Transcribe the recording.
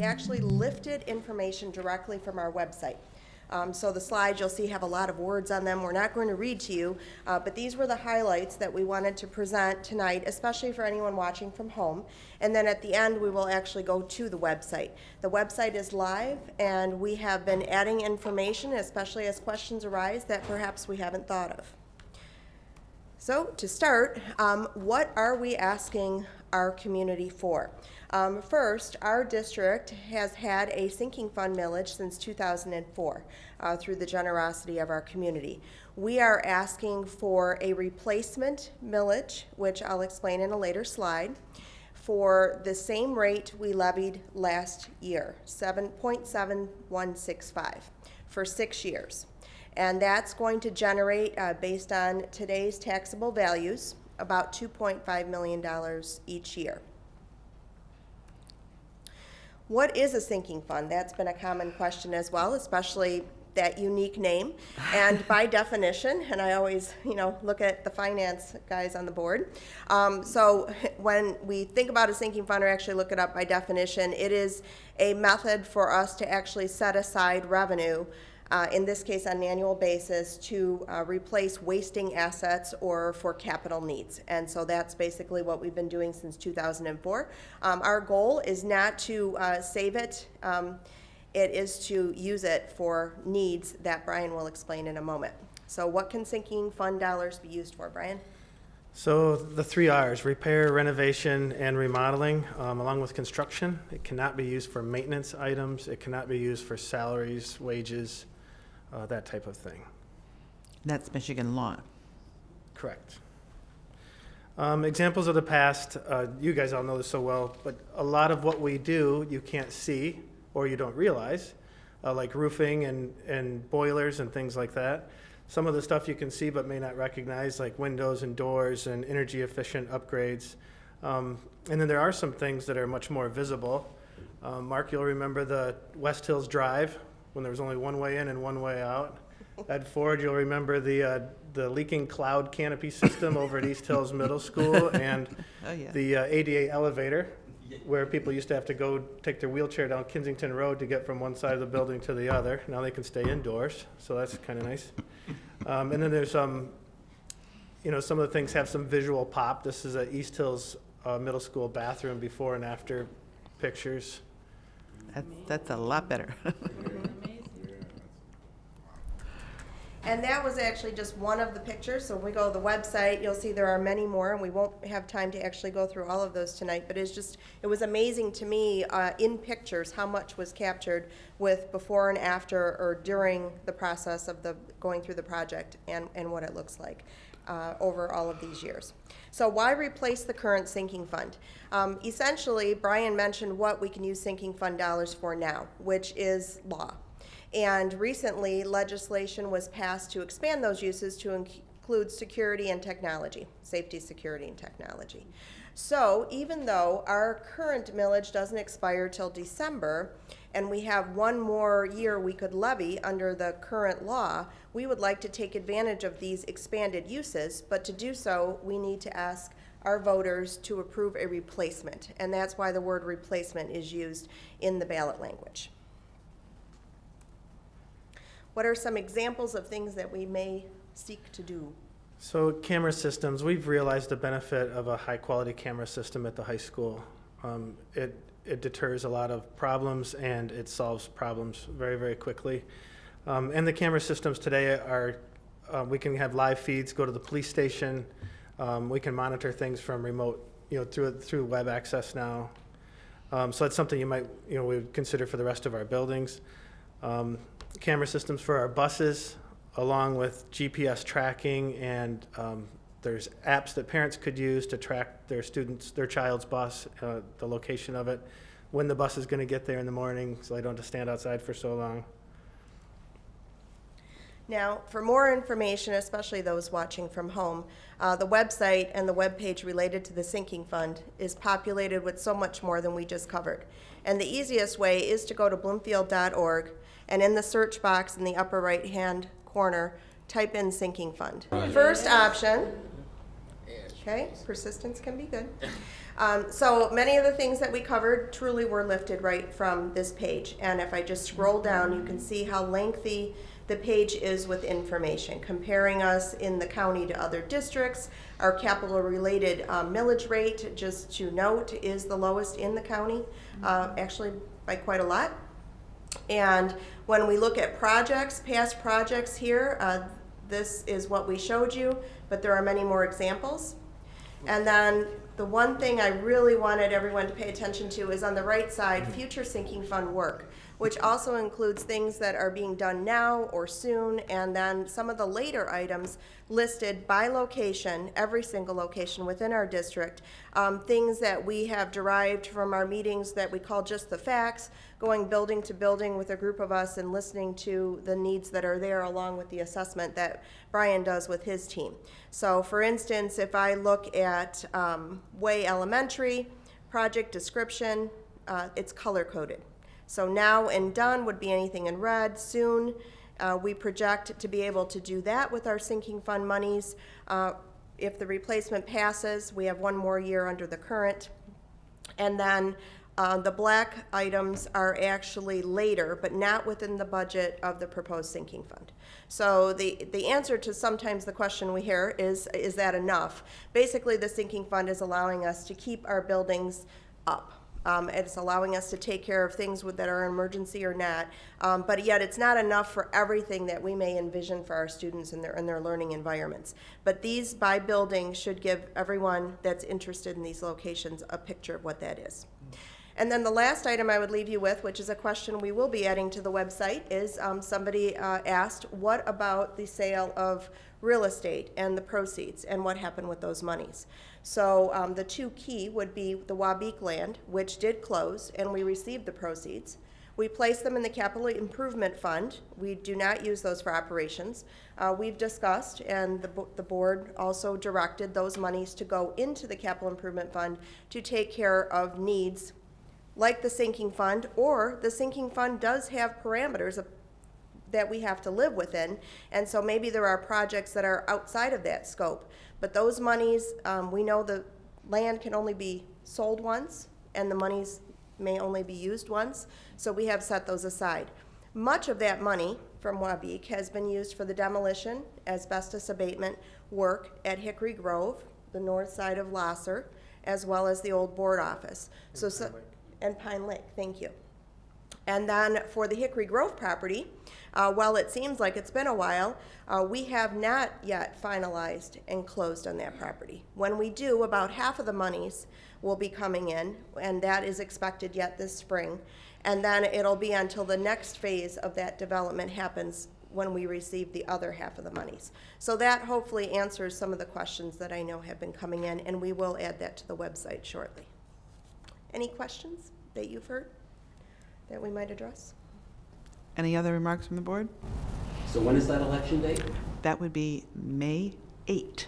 actually lifted information directly from our website. So the slides you'll see have a lot of words on them. We're not going to read to you, but these were the highlights that we wanted to present tonight, especially for anyone watching from home. And then at the end, we will actually go to the website. The website is live, and we have been adding information, especially as questions arise that perhaps we haven't thought of. So to start, what are we asking our community for? First, our district has had a sinking fund millage since 2004 through the generosity of our community. We are asking for a replacement millage, which I'll explain in a later slide, for the same rate we levied last year, 7.7165 for 6 years. And that's going to generate, based on today's taxable values, about $2.5 million each year. What is a sinking fund? That's been a common question as well, especially that unique name. And by definition, and I always, look at the finance guys on the board. So when we think about a sinking fund or actually look it up by definition, it is a method for us to actually set aside revenue, in this case on an annual basis, to replace wasting assets or for capital needs. And so that's basically what we've been doing since 2004. Our goal is not to save it. It is to use it for needs that Brian will explain in a moment. So what can sinking fund dollars be used for, Brian? So the 3 R's, repair, renovation, and remodeling, along with construction. It cannot be used for maintenance items. It cannot be used for salaries, wages, that type of thing. That's Michigan law. Correct. Examples of the past, you guys all know this so well, but a lot of what we do you can't see or you don't realize, like roofing and boilers and things like that. Some of the stuff you can see but may not recognize, like windows and doors and energy efficient upgrades. And then there are some things that are much more visible. Mark, you'll remember the West Hills Drive when there was only one way in and one way out. Ed Ford, you'll remember the leaking cloud canopy system over at East Hills Middle School and the ADA elevator, where people used to have to go take their wheelchair down Kensington Road to get from one side of the building to the other. Now they can stay indoors, so that's kind of nice. And then there's some of the things have some visual pop. This is a East Hills Middle School bathroom before and after pictures. That's a lot better. And that was actually just one of the pictures. So when we go to the website, you'll see there are many more, and we won't have time to actually go through all of those tonight. But it was amazing to me in pictures how much was captured with before and after or during the process of going through the project and what it looks like over all of these years. So why replace the current sinking fund? Essentially, Brian mentioned what we can use sinking fund dollars for now, which is law. And recently, legislation was passed to expand those uses to include security and technology, safety, security, and technology. So even though our current millage doesn't expire till December, and we have one more year we could levy under the current law, we would like to take advantage of these expanded uses, but to do so, we need to ask our voters to approve a replacement, and that's why the word replacement is used in the ballot language. What are some examples of things that we may seek to do? So camera systems, we've realized the benefit of a high-quality camera system at the high school. It deters a lot of problems and it solves problems very, very quickly. And the camera systems today are, we can have live feeds go to the police station. We can monitor things from remote, through web access now. So that's something you might, we would consider for the rest of our buildings. Camera systems for our buses, along with GPS tracking, and there's apps that parents could use to track their child's bus, the location of it, when the bus is going to get there in the morning, so they don't have to stand outside for so long. Now, for more information, especially those watching from home, the website and the webpage related to the sinking fund is populated with so much more than we just covered. And the easiest way is to go to bloomfield.org, and in the search box in the upper right-hand corner, type in sinking fund. First option Okay, persistence can be good. So many of the things that we covered truly were lifted right from this page. And if I just scroll down, you can see how lengthy the page is with information, comparing us in the county to other districts. Our capital-related millage rate, just to note, is the lowest in the county, actually by quite a lot. And when we look at projects, past projects here, this is what we showed you, but there are many more examples. And then the one thing I really wanted everyone to pay attention to is on the right side, future sinking fund work, which also includes things that are being done now or soon, and then some of the later items listed by location, every single location within our district, things that we have derived from our meetings that we call just the facts, going building to building with a group of us and listening to the needs that are there along with the assessment that Brian does with his team. So for instance, if I look at Way Elementary, project description, it's color-coded. So now and done would be anything in red. Soon, we project to be able to do that with our sinking fund monies. If the replacement passes, we have one more year under the current. And then the black items are actually later, but not within the budget of the proposed sinking fund. So the answer to sometimes the question we hear is that enough? Basically, the sinking fund is allowing us to keep our buildings up. It's allowing us to take care of things that are an emergency or not, but yet it's not enough for everything that we may envision for our students in their learning environments. But these by building should give everyone that's interested in these locations a picture of what that is. And then the last item I would leave you with, which is a question we will be adding to the website, is somebody asked, what about the sale of real estate and the proceeds and what happened with those monies? So the two key would be the Wabeek land, which did close, and we received the proceeds. We placed them in the Capital Improvement Fund. We do not use those for operations. We've discussed, and the board also directed those monies to go into the Capital Improvement Fund to take care of needs like the sinking fund, or the sinking fund does have parameters that we have to live within, and so maybe there are projects that are outside of that scope. But those monies, we know the land can only be sold once, and the monies may only be used once, so we have set those aside. Much of that money from Wabeek has been used for the demolition, asbestos abatement work at Hickory Grove, the north side of Lasser, as well as the old board office. And Pine Lake, thank you. And then for the Hickory Grove property, while it seems like it's been a while, we have not yet finalized and closed on that property. When we do, about half of the monies will be coming in, and that is expected yet this spring. And then it'll be until the next phase of that development happens when we receive the other half of the monies. So that hopefully answers some of the questions that I know have been coming in, and we will add that to the website shortly. Any questions that you've heard that we might address? Any other remarks from the board? So when is that election date? That would be May 8.